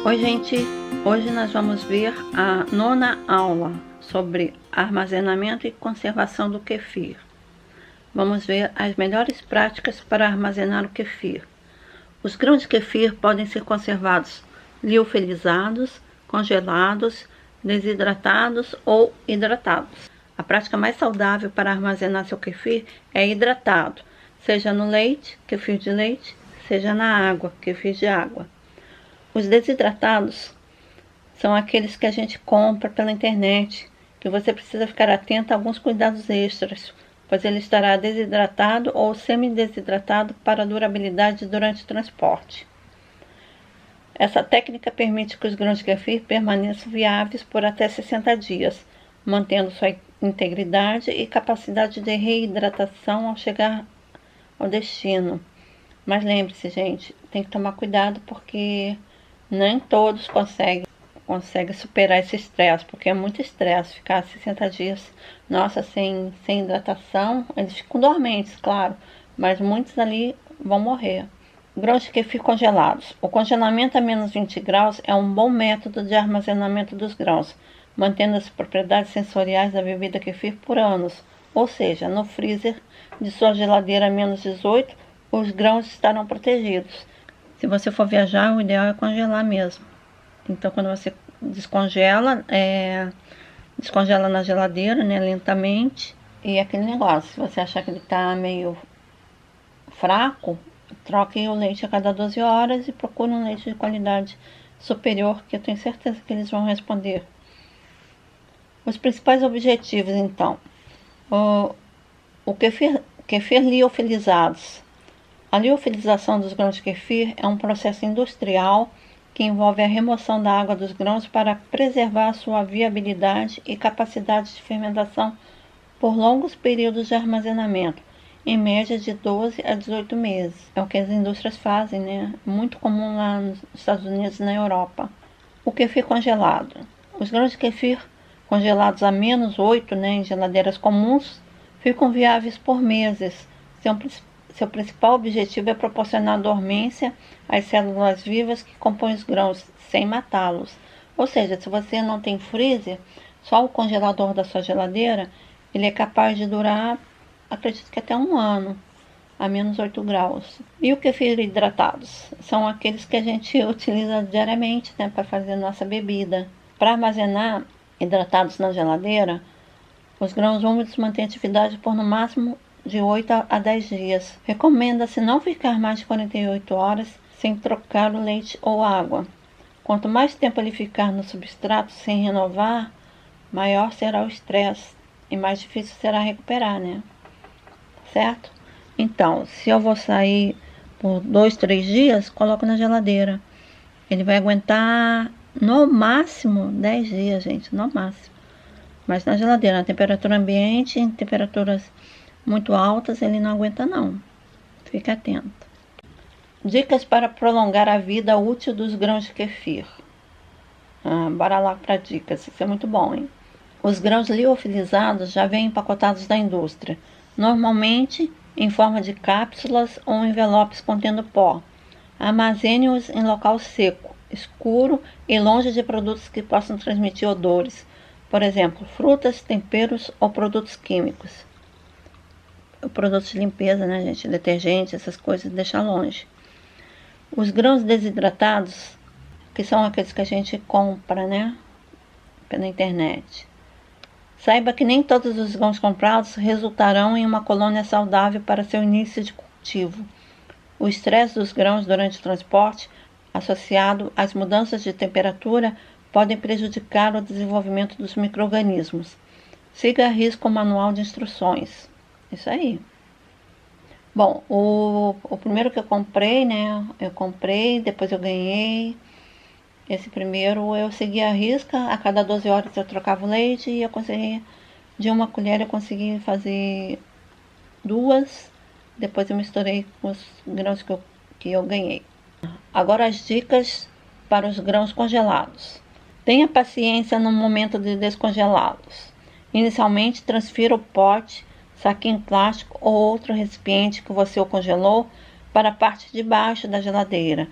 Oi gente, hoje nós vamos ver a 9ª aula sobre armazenamento e conservação do kefir. Vamos ver as melhores práticas para armazenar o kefir. Os grãos de kefir podem ser conservados liofilizados, congelados, desidratados ou hidratados. A prática mais saudável para armazenar seu kefir é hidratado, seja no leite, kefir de leite, seja na água, kefir de água. Os desidratados são aqueles que a gente compra pela internet, que você precisa ficar atento a alguns cuidados extras, pois ele estará desidratado ou semi-desidratado para durabilidade durante o transporte. Essa técnica permite que os grãos de kefir permaneçam viáveis por até 60 dias, mantendo sua integridade e capacidade de reidratação ao chegar ao destino. Mas lembre-se, gente, tem que tomar cuidado porque nem todos conseguem superar esse estresse, porque é muito estresse ficar 60 dias, nossa, sem hidratação. Eles ficam dormentes, claro, mas muitos ali vão morrer. Grãos de kefir congelados. O congelamento a menos 20 graus é um bom método de armazenamento dos grãos, mantendo as propriedades sensoriais da bebida kefir por anos, ou seja, no freezer de sua geladeira a menos 18, os grãos estarão protegidos. Se você for viajar, o ideal é congelar mesmo. Então, quando você descongela, descongela na geladeira, né, lentamente. E aquele negócio, se você achar que ele está meio fraco, troque o leite a cada 12 horas e procure um leite de qualidade superior, que eu tenho certeza que eles vão responder. Os principais objetivos, então. O kefir liofilizados. A liofilização dos grãos de kefir é um processo industrial que envolve a remoção da água dos grãos para preservar sua viabilidade e capacidade de fermentação por longos períodos de armazenamento, em média de 12 a 18 meses. É o que as indústrias fazem, né? Muito comum lá nos Estados Unidos e na Europa. O kefir congelado. Os grãos de kefir congelados a menos 8, né, em geladeiras comuns, ficam viáveis por meses. Seu principal objetivo é proporcionar dormência às células vivas que compõem os grãos, sem matá-los. Ou seja, se você não tem freezer, só o congelador da sua geladeira, ele é capaz de durar, acredito que até um ano, a menos 8 graus. E o kefir hidratados? São aqueles que a gente utiliza diariamente, né, para fazer nossa bebida. Para armazenar hidratados na geladeira, os grãos úmidos mantêm atividade por no máximo de 8 a 10 dias. Recomenda-se não ficar mais de 48 horas sem trocar o leite ou água. Quanto mais tempo ele ficar no substrato sem renovar, maior será o estresse e mais difícil será recuperar, né? Certo? Então, se eu vou sair por 2, 3 dias, coloco na geladeira. Ele vai aguentar no máximo 10 dias, gente, no máximo. Mas na geladeira, na temperatura ambiente, em temperaturas muito altas, ele não aguenta não. Fique atento. Dicas para prolongar a vida útil dos grãos de kefir. Bora lá para dicas, isso é muito bom, hein? Os grãos liofilizados já vêm empacotados da indústria, normalmente em forma de cápsulas ou envelopes contendo pó. Armazene-os em local seco, escuro e longe de produtos que possam transmitir odores, por exemplo, frutas, temperos ou produtos químicos. Produtos de limpeza, né, gente? Detergente, essas coisas, deixar longe. Os grãos desidratados, que são aqueles que a gente compra, né, pela internet. Saiba que nem todos os grãos comprados resultarão em uma colônia saudável para seu início de cultivo. O estresse dos grãos durante o transporte, associado às mudanças de temperatura, podem prejudicar o desenvolvimento dos micro-organismos. Siga a risco o manual de instruções. Isso aí. Bom, o primeiro que eu comprei, né? Eu comprei, depois eu ganhei. Esse primeiro eu segui a risca. A cada 12 horas eu trocava o leite e eu consegui, de uma colher eu consegui fazer 2. Depois eu misturei com os grãos que eu ganhei. Agora as dicas para os grãos congelados. Tenha paciência no momento de descongelá-los. Inicialmente, transfira o pote, saquinho plástico ou outro recipiente que você o congelou para a parte de baixo da geladeira.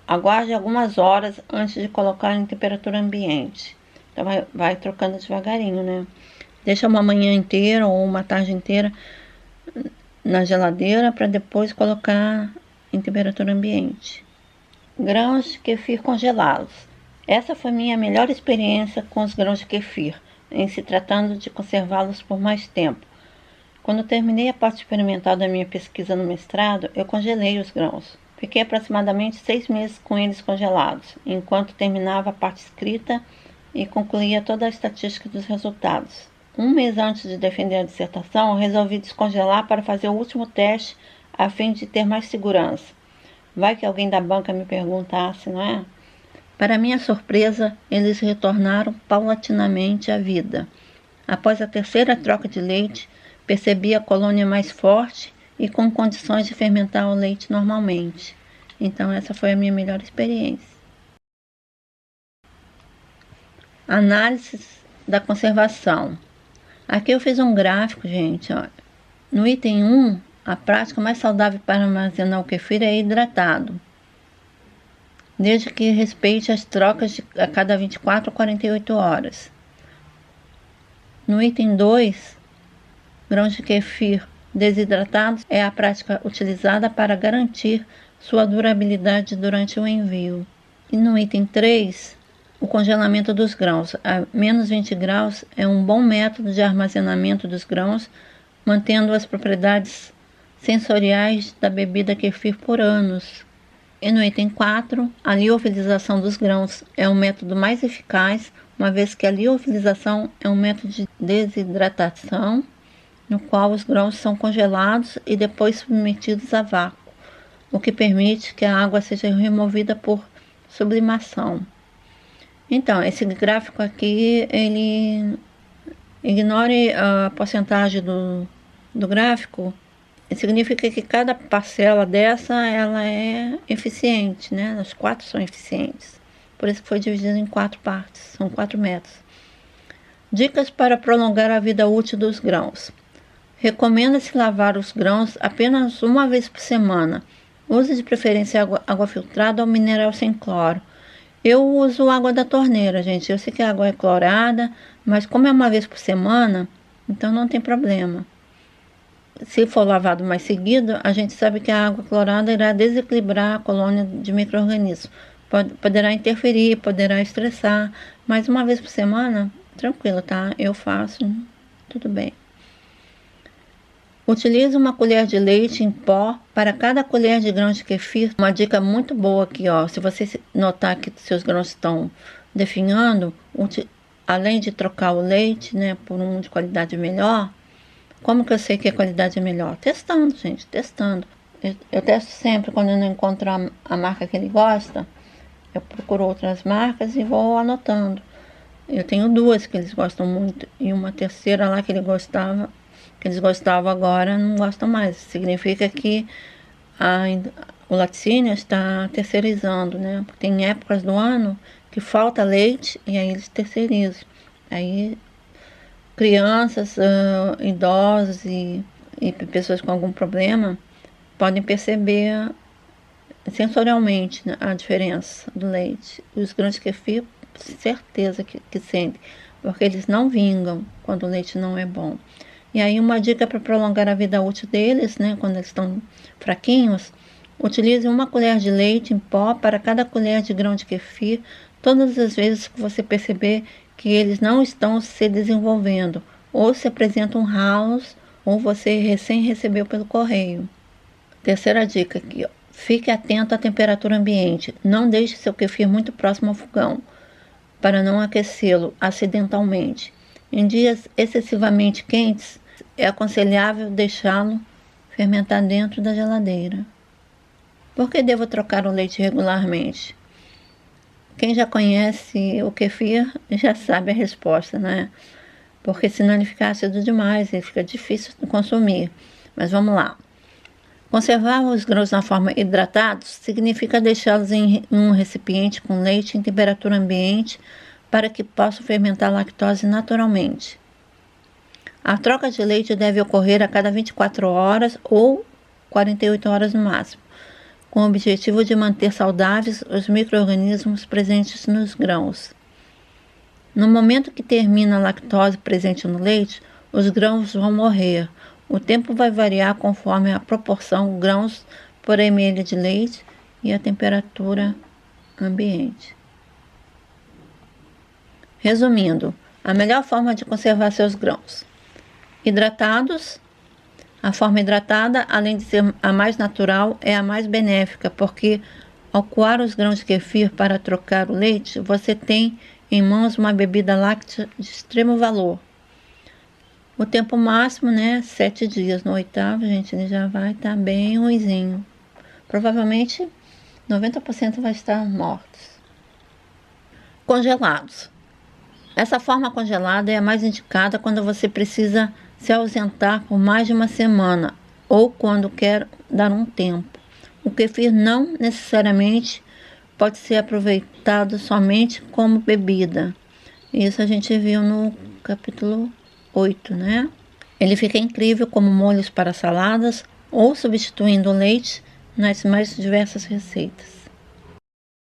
Aguarde algumas horas antes de colocar em temperatura ambiente. Então vai trocando devagarinho, né? Deixa uma manhã inteira ou uma tarde inteira na geladeira para depois colocar em temperatura ambiente. Grãos de kefir congelados. Essa foi minha melhor experiência com os grãos de kefir, em se tratando de conservá-los por mais tempo. Quando terminei a parte experimental da minha pesquisa no mestrado, eu congelei os grãos. Fiquei aproximadamente 6 meses com eles congelados, enquanto terminava a parte escrita e concluía toda a estatística dos resultados. Um mês antes de defender a dissertação, resolvi descongelar para fazer o último teste a fim de ter mais segurança. Vai que alguém da banca me perguntasse, não é? Para minha surpresa, eles retornaram paulatinamente à vida. Após a terceira troca de leite, percebi a colônia mais forte e com condições de fermentar o leite normalmente. Então essa foi a minha melhor experiência. Análise da conservação. Aqui eu fiz um gráfico, gente. Olha. No item 1, a prática mais saudável para armazenar o kefir é hidratado, desde que respeite as trocas a cada 24 ou 48 horas. No item 2, grãos de kefir desidratados é a prática utilizada para garantir sua durabilidade durante o envio. E no item 3, o congelamento dos grãos a menos 20 graus é um bom método de armazenamento dos grãos, mantendo as propriedades sensoriais da bebida kefir por anos. E no item 4, a liofilização dos grãos é um método mais eficaz, uma vez que a liofilização é um método de desidratação, no qual os grãos são congelados e depois submetidos a vácuo, o que permite que a água seja removida por sublimação. Então, esse gráfico aqui, ele ignore a porcentagem do gráfico, significa que cada parcela dessa, ela é eficiente, né? As 4 são eficientes. Por isso que foi dividido em 4 partes, são 4 métodos. Dicas para prolongar a vida útil dos grãos. Recomenda-se lavar os grãos apenas uma vez por semana. Use de preferência água filtrada ou mineral sem cloro. Eu uso água da torneira, gente. Eu sei que a água é clorada, mas como é uma vez por semana, então não tem problema. Se for lavado mais seguido, a gente sabe que a água clorada irá desequilibrar a colônia de micro-organismos. Poderá interferir, poderá estressar, mas uma vez por semana, tranquilo, tá? Eu faço, tudo bem. Utilize uma colher de leite em pó para cada colher de grãos de kefir. Uma dica muito boa aqui, ó. Se você notar que seus grãos estão definhando, além de trocar o leite, né, por um de qualidade melhor, como que eu sei que a qualidade é melhor? Testando, gente, testando. Eu testo sempre quando eu não encontro a marca que ele gosta. Eu procuro outras marcas e vou anotando. Eu tenho 2 que eles gostam muito e uma terceira lá que eles gostavam agora não gostam mais. Significa que o laticínio está terceirizando, né? Porque tem épocas do ano que falta leite e aí eles terceirizam. Aí crianças, idosos e pessoas com algum problema podem perceber sensorialmente, né, a diferença do leite. Os grãos de kefir, certeza que sentem, porque eles não vingam quando o leite não é bom. E aí uma dica para prolongar a vida útil deles, né, quando eles estão fraquinhos, utilize uma colher de leite em pó para cada colher de grão de kefir, todas as vezes que você perceber que eles não estão se desenvolvendo, ou se apresentam ralos, ou você recém recebeu pelo correio. Terceira dica aqui, ó. Fique atento à temperatura ambiente. Não deixe seu kefir muito próximo ao fogão, para não aquecê-lo acidentalmente. Em dias excessivamente quentes, é aconselhável deixá-lo fermentar dentro da geladeira. Por que devo trocar o leite regularmente? Quem já conhece o kefir já sabe a resposta, né? Porque senão ele fica ácido demais e fica difícil de consumir. Mas vamos lá. Conservar os grãos na forma hidratados significa deixá-los em um recipiente com leite em temperatura ambiente para que possam fermentar a lactose naturalmente. A troca de leite deve ocorrer a cada 24 horas ou 48 horas no máximo. com o objetivo de manter saudáveis os micro-organismos presentes nos grãos. No momento que termina a lactose presente no leite, os grãos vão morrer. O tempo vai variar conforme a proporção grãos por ml de leite e a temperatura ambiente. Resumindo, a melhor forma de conservar seus grãos: hidratados. A forma hidratada, além de ser a mais natural, é a mais benéfica, porque ao coar os grãos de kefir para trocar o leite, você tem em mãos uma bebida láctea de extremo valor. O tempo máximo, 7 dias. No 8º, gente, ele já vai estar bem ruinzinho. Provavelmente 90% vai estar mortos. Congelados. Essa forma congelada é a mais indicada quando você precisa se ausentar por mais de uma semana ou quando quer dar um tempo. O kefir não necessariamente pode ser aproveitado somente como bebida. Isso a gente viu no capítulo 8, Ele fica incrível como molhos para saladas ou substituindo o leite nas mais diversas receitas.